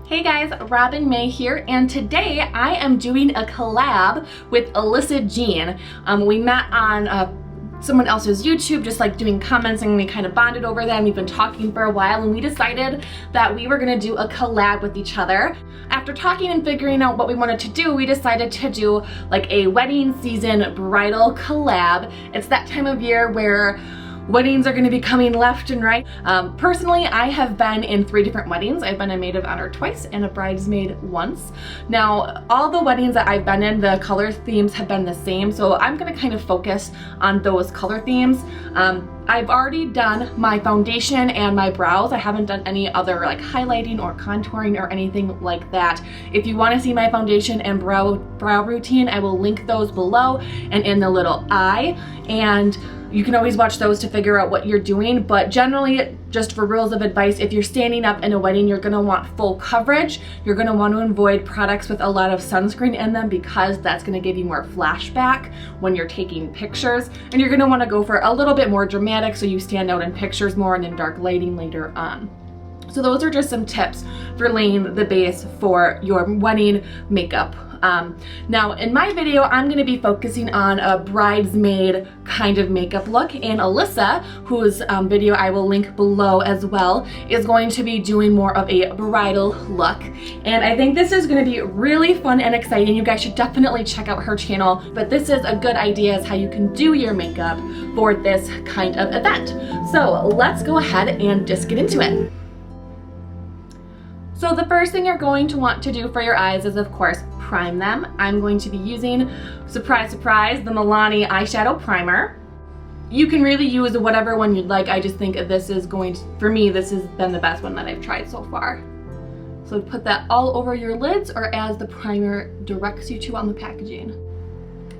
Hey guys, Robin May here, and today I am doing a collab with Alissa Jean. We met on someone else's YouTube, just like doing comments, and we kind of bonded over that, and we've been talking for a while, and we decided that we were gonna do a collab with each other. After talking and figuring out what we wanted to do, we decided to do like a wedding season bridal collab. It's that time of year where weddings are going to be coming left and right. Personally, I have been in 3 different weddings. I've been a maid of honor twice and a bridesmaid once. Now, all the weddings that I've been in, the color themes have been the same, so I'm going to kind of focus on those color themes. I've already done my foundation and my brows. I haven't done any other like highlighting or contouring or anything like that. If you want to see my foundation and brow routine, I will link those below and in the little eye, and you can always watch those to figure out what you're doing. But generally, just for rules of advice, if you're standing up in a wedding, you're gonna want full coverage. You're gonna want to avoid products with a lot of sunscreen in them because that's gonna give you more flashback when you're taking pictures. And you're gonna wanna go for a little bit more dramatic so you stand out in pictures more and in dark lighting later on. So those are just some tips for laying the base for your wedding makeup. Now in my video, I'm going to be focusing on a bridesmaid kind of makeup look, and Alissa, whose video I will link below as well, is going to be doing more of a bridal look. And I think this is going to be really fun and exciting. You guys should definitely check out her channel, but this is a good idea as how you can do your makeup for this kind of event. So let's go ahead and just get into it. So the first thing you're going to want to do for your eyes is, of course, prime them. I'm going to be using, surprise, surprise, the Milani eyeshadow primer. You can really use whatever one you'd like. I just think this is going to, for me, this has been the best one that I've tried so far. So put that all over your lids or as the primer directs you to on the packaging.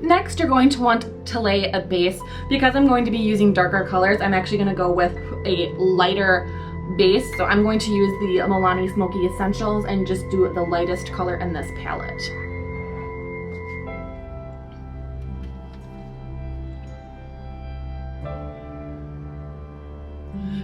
Next, you're going to want to lay a base. Because I'm going to be using darker colors, I'm actually going to go with a lighter base. So I'm going to use the Milani Smoky Essentials and just do the lightest color in this palette.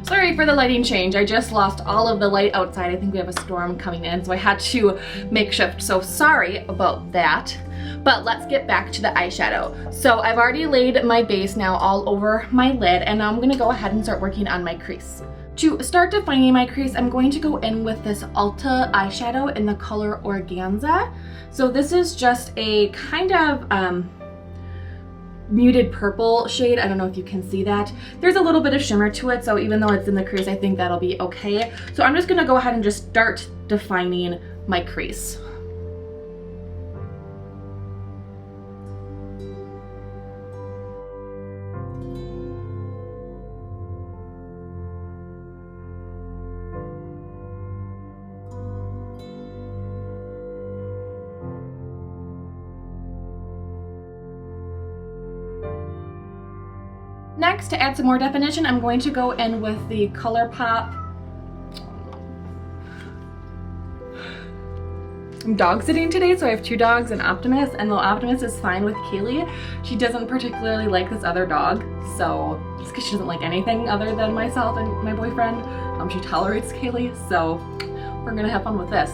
Sorry for the lighting change. I just lost all of the light outside. I think we have a storm coming in, so I had to makeshift. So sorry about that. But let's get back to the eyeshadow. So I've already laid my base now all over my lid, and now I'm gonna go ahead and start working on my crease. To start defining my crease, I'm going to go in with this Ulta eyeshadow in the color Organza. So this is just a kind of muted purple shade. I don't know if you can see that. There's a little bit of shimmer to it, so even though it's in the crease, I think that'll be okay. So I'm just gonna go ahead and just start defining my crease. Next, to add some more definition, I'm going to go in with the ColourPop. I'm dog sitting today, so I have 2 dogs and Optimus, and though Optimus is fine with Kaylee, she doesn't particularly like this other dog. So just because she doesn't like anything other than myself and my boyfriend, she tolerates Kaylee, so we're gonna have fun with this.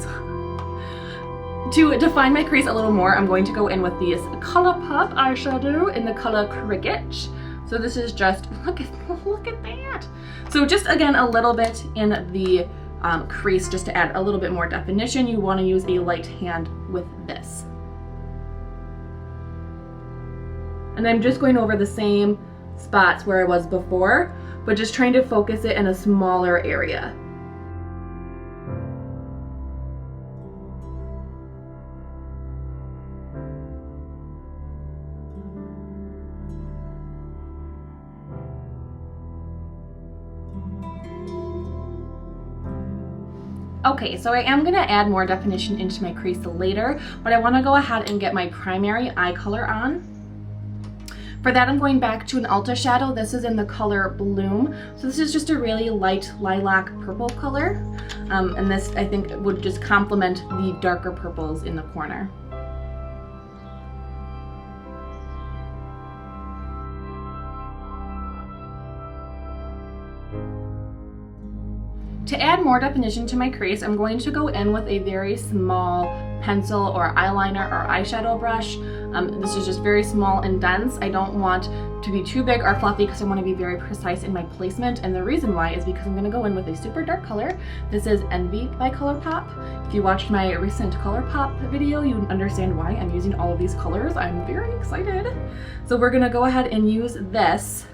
To define my crease a little more, I'm going to go in with this ColourPop eyeshadow in the color Cricket. So this is just, look at that. So just again, a little bit in the crease just to add a little bit more definition. You want to use a light hand with this. And I'm just going over the same spots where I was before, but just trying to focus it in a smaller area. Okay, so I am gonna add more definition into my crease later, but I wanna go ahead and get my primary eye color on. For that, I'm going back to an Ulta shadow. This is in the color Bloom. So this is just a really light lilac purple color. And this, I think, would just complement the darker purples in the corner. To add more definition to my crease, I'm going to go in with a very small pencil or eyeliner or eyeshadow brush. This is just very small and dense. I don't want to be too big or fluffy because I want to be very precise in my placement, and the reason why is because I'm going to go in with a super dark color. This is Envy by Colourpop. If you watched my recent Colourpop video, you understand why I'm using all of these colors. I'm very excited. So we're going to go ahead and use this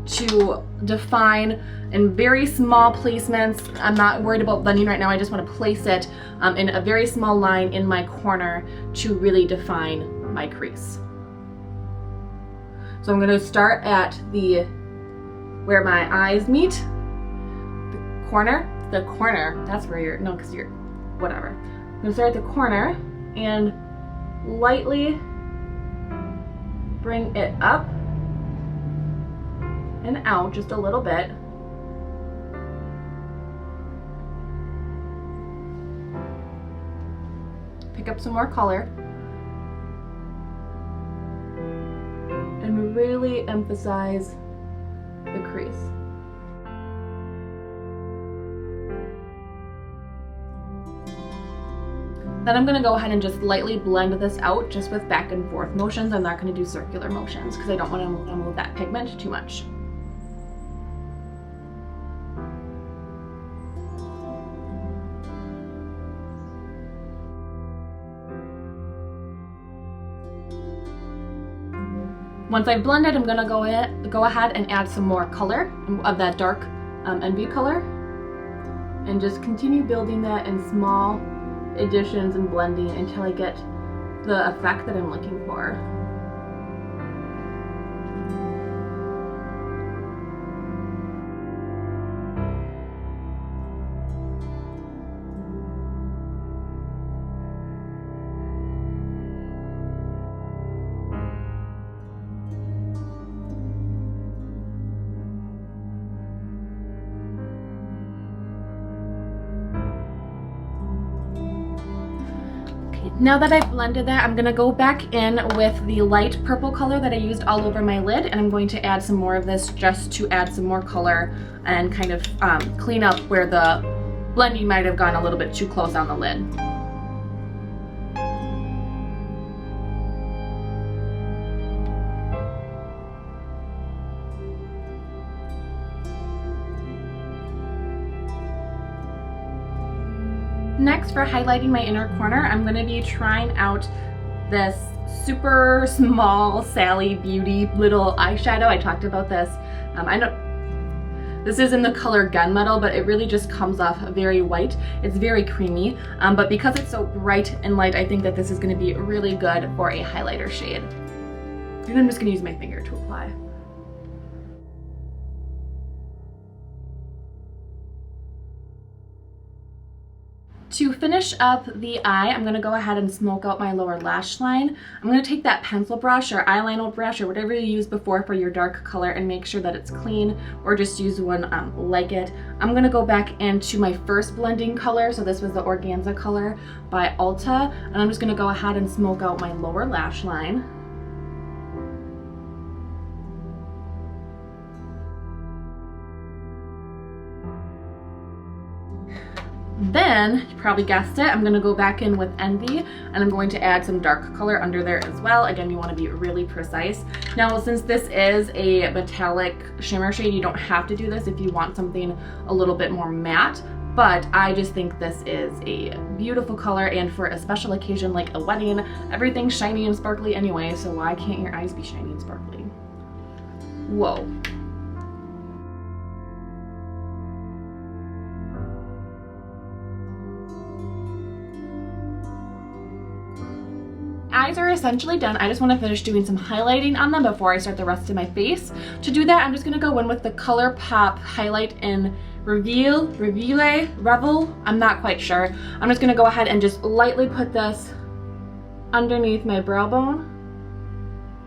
to define in very small placements. I'm not worried about blending right now. I just want to place it in a very small line in my corner to really define my crease. So I'm going to start at where my eyes meet, the corner, that's where you're, no, because you're, whatever. I'm going to start at the corner and lightly bring it up and out just a little bit. Pick up some more color and really emphasize the crease. Then I'm going to go ahead and just lightly blend this out just with back and forth motions. I'm not going to do circular motions because I don't want to move that pigment too much. Once I've blended, I'm gonna go ahead and add some more color of that dark Envy color, and just continue building that in small additions and blending until I get the effect that I'm looking for. Now that I've blended that, I'm going to go back in with the light purple color that I used all over my lid, and I'm going to add some more of this just to add some more color and kind of clean up where the blending might have gone a little bit too close on the lid. Next, for highlighting my inner corner, I'm going to be trying out this super small Sally Beauty little eyeshadow. I talked about this. I know this is in the color Gunmetal, but it really just comes off very white. It's very creamy, but because it's so bright and light, I think that this is going to be really good for a highlighter shade. And I'm just going to use my finger to apply. To finish up the eye, I'm going to go ahead and smoke out my lower lash line. I'm going to take that pencil brush or eyeliner brush or whatever you used before for your dark color and make sure that it's clean, or just use one like it. I'm going to go back into my first blending color, so this was the Organza color by Ulta, and I'm just going to go ahead and smoke out my lower lash line. Then, you probably guessed it, I'm going to go back in with Envy, and I'm going to add some dark color under there as well. Again, you want to be really precise. Now, since this is a metallic shimmer shade, you don't have to do this if you want something a little bit more matte, but I just think this is a beautiful color, and for a special occasion like a wedding, everything's shiny and sparkly anyway, so why can't your eyes be shiny and sparkly? Whoa. Eyes are essentially done. I just want to finish doing some highlighting on them before I start the rest of my face. To do that, I'm just going to go in with the Colourpop highlight in Reveal, I'm not quite sure. I'm just going to go ahead and just lightly put this underneath my brow bone,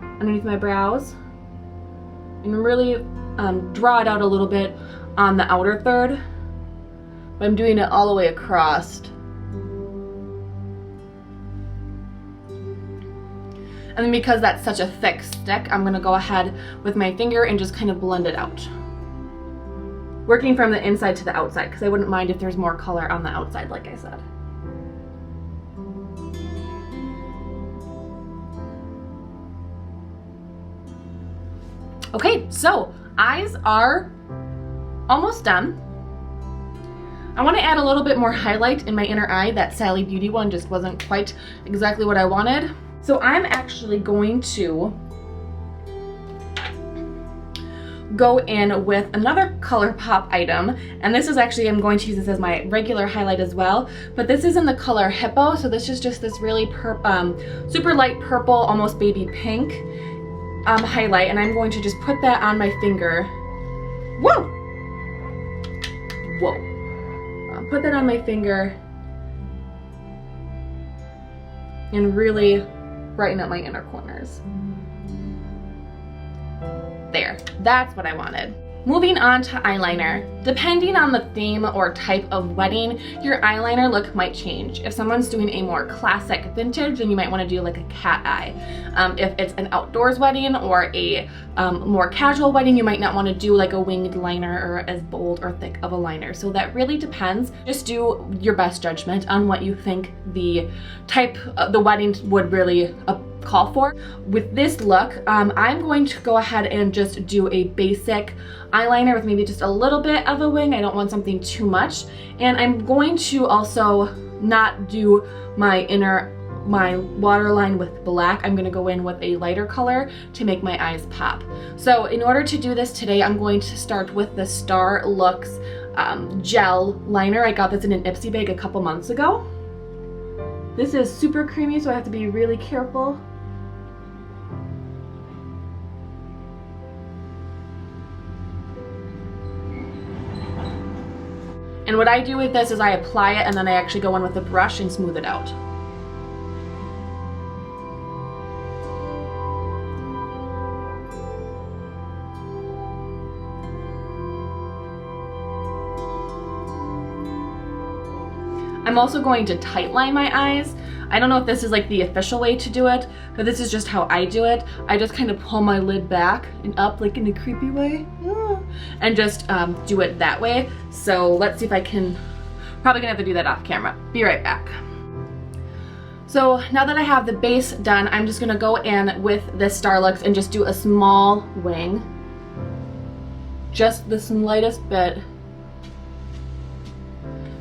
underneath my brows, and really draw it out a little bit on the outer third, but I'm doing it all the way across. And then because that's such a thick stick, I'm gonna go ahead with my finger and just kind of blend it out. working from the inside to the outside, because I wouldn't mind if there's more color on the outside, like I said. Okay, so eyes are almost done. I want to add a little bit more highlight in my inner eye. That Sally Beauty one just wasn't quite exactly what I wanted. So I'm actually going to go in with another ColourPop item, and this is actually, I'm going to use this as my regular highlight as well, but this is in the color Hippo, so this is just this really super light purple, almost baby pink highlight, and I'm going to just put that on my finger. Whoa! Whoa. I'll put that on my finger and really brighten up my inner corners. There, that's what I wanted. Moving on to eyeliner. Depending on the theme or type of wedding, your eyeliner look might change. If someone's doing a more classic vintage, then you might want to do like a cat eye. If it's an outdoors wedding or a more casual wedding, you might not want to do like a winged liner or as bold or thick of a liner. So that really depends. Just do your best judgment on what you think the type of the wedding would really call for. With this look, I'm going to go ahead and just do a basic eyeliner with maybe just a little bit of a wing. I don't want something too much. And I'm going to also not do my waterline with black. I'm gonna go in with a lighter color to make my eyes pop. So in order to do this today, I'm going to start with the Star Looks gel liner. I got this in an Ipsy bag a couple months ago. This is super creamy, so I have to be really careful. And what I do with this is I apply it and then I actually go in with a brush and smooth it out. I'm also going to tightline my eyes. I don't know if this is like the official way to do it, but this is just how I do it. I just kind of pull my lid back and up like in a creepy way and just do it that way. So let's see if I can, probably gonna have to do that off camera. Be right back. So now that I have the base done, I'm just gonna go in with this Starlux and just do a small wing. Just the slightest bit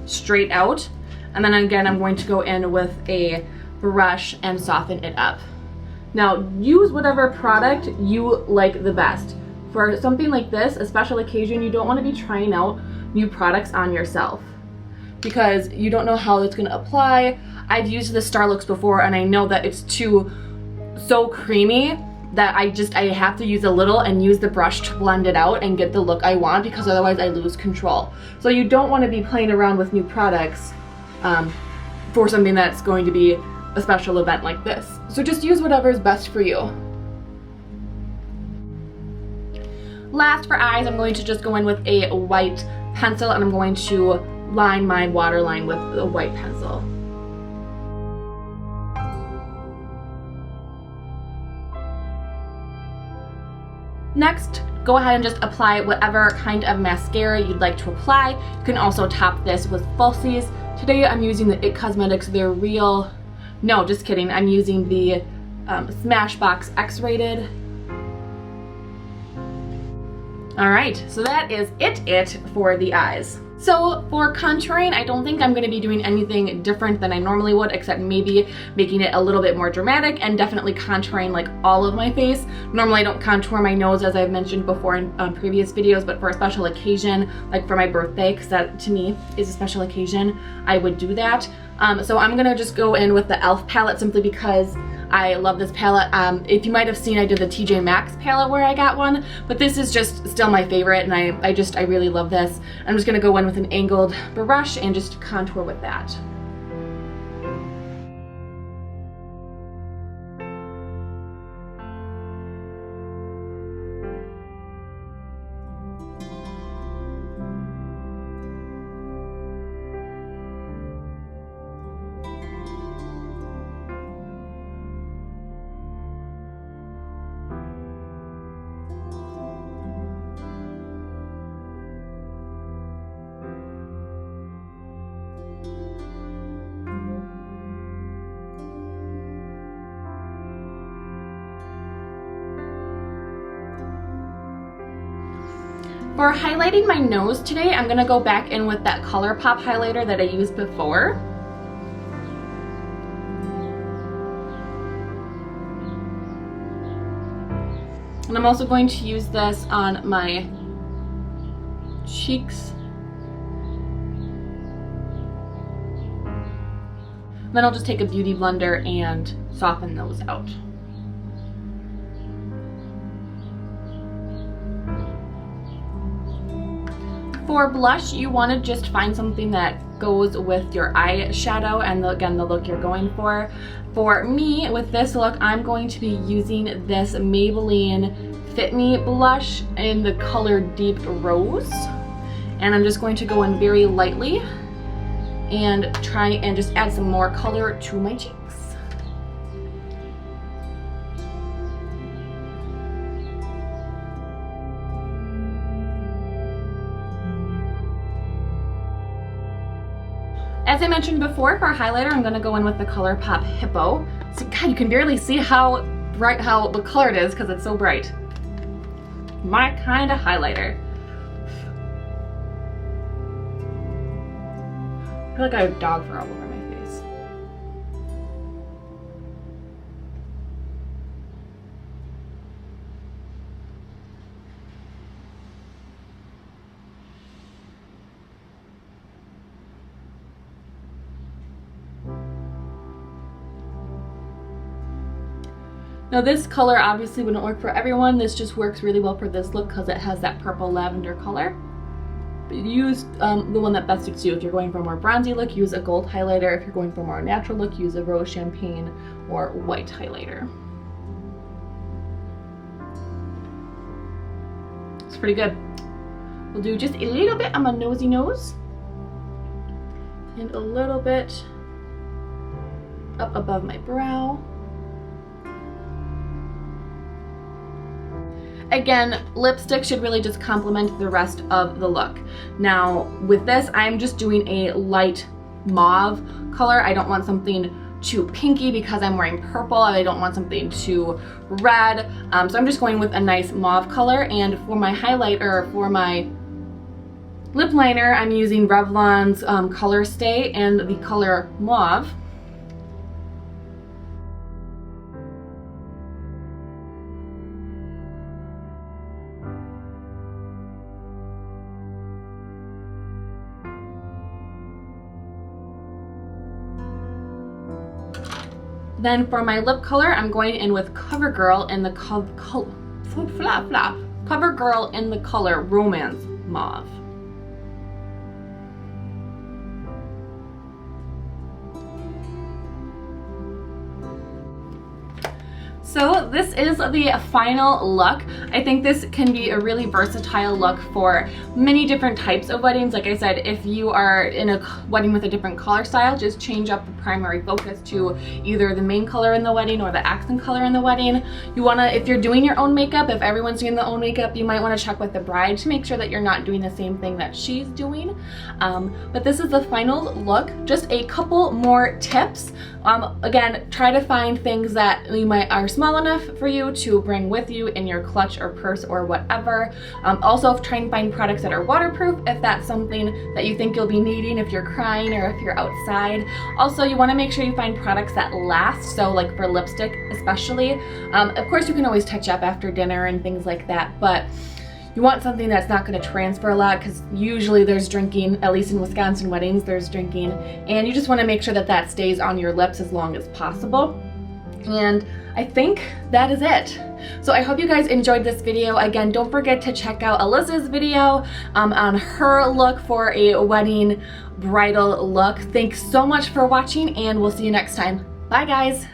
straight out. And then again, I'm going to go in with a brush and soften it up. Now, use whatever product you like the best. For something like this, a special occasion, you don't want to be trying out new products on yourself because you don't know how it's going to apply. I've used the Starlux before and I know that it's so creamy that I have to use a little and use the brush to blend it out and get the look I want, because otherwise I lose control. So you don't want to be playing around with new products for something that's going to be a special event like this. So just use whatever is best for you. Last for eyes, I'm going to just go in with a white pencil and I'm going to line my waterline with a white pencil. Next, go ahead and just apply whatever kind of mascara you'd like to apply. You can also top this with falsies. Today I'm using the IT Cosmetics, they're real, no, just kidding, I'm using the Smashbox X-Rated. Alright, so that is it for the eyes. So for contouring, I don't think I'm going to be doing anything different than I normally would, except maybe making it a little bit more dramatic and definitely contouring like all of my face. Normally I don't contour my nose, as I've mentioned before in previous videos, but for a special occasion, like for my birthday, because that to me is a special occasion, I would do that. So I'm going to just go in with the e.l.f. palette simply because I love this palette. If you might have seen, I did the TJ Maxx palette where I got one, but this is just still my favorite, and I really love this. I'm just gonna go in with an angled brush and just contour with that. For highlighting my nose today, I'm gonna go back in with that ColourPop highlighter that I used before. And I'm also going to use this on my cheeks. Then I'll just take a beauty blender and soften those out. For blush, you want to just find something that goes with your eyeshadow and again, the look you're going for. For me, with this look, I'm going to be using this Maybelline Fit Me blush in the color Deep Rose. And I'm just going to go in very lightly and try and just add some more color to my cheeks. As I mentioned before, for highlighter, I'm gonna go in with the ColourPop Hippo. So God, you can barely see how bright, how the color it is because it's so bright. My kind of highlighter. I feel like I have dog fur all over my face. Now this color obviously wouldn't work for everyone. This just works really well for this look because it has that purple lavender color. But use the one that best suits you. If you're going for a more bronzy look, use a gold highlighter. If you're going for a more natural look, use a rose champagne or white highlighter. It's pretty good. We'll do just a little bit on my nosy nose and a little bit up above my brow. Again, lipstick should really just complement the rest of the look. Now, with this, I'm just doing a light mauve color. I don't want something too pinky because I'm wearing purple. I don't want something too red. So I'm just going with a nice mauve color. And for my highlighter, for my lip liner, I'm using Revlon's Color Stay and the color Mauve. Then for my lip color, I'm going in with CoverGirl in the CoverGirl in the color Romance Mauve. So this is the final look. I think this can be a really versatile look for many different types of weddings. Like I said, if you are in a wedding with a different color style, just change up the primary focus to either the main color in the wedding or the accent color in the wedding. You wanna, if you're doing your own makeup, if everyone's doing their own makeup, you might wanna check with the bride to make sure that you're not doing the same thing that she's doing. But this is the final look. Just a couple more tips. Again, try to find things that you might are small enough for you to bring with you in your clutch or purse or whatever. Also, try and find products that are waterproof if that's something that you think you'll be needing if you're crying or if you're outside. Also, you want to make sure you find products that last, so like for lipstick especially. Of course, you can always touch up after dinner and things like that, but you want something that's not going to transfer a lot because usually there's drinking, at least in Wisconsin weddings, there's drinking, and you just want to make sure that that stays on your lips as long as possible. And I think that is it. So I hope you guys enjoyed this video. Again, don't forget to check out Alyssa's video on her look for a wedding bridal look. Thanks so much for watching, and we'll see you next time. Bye guys.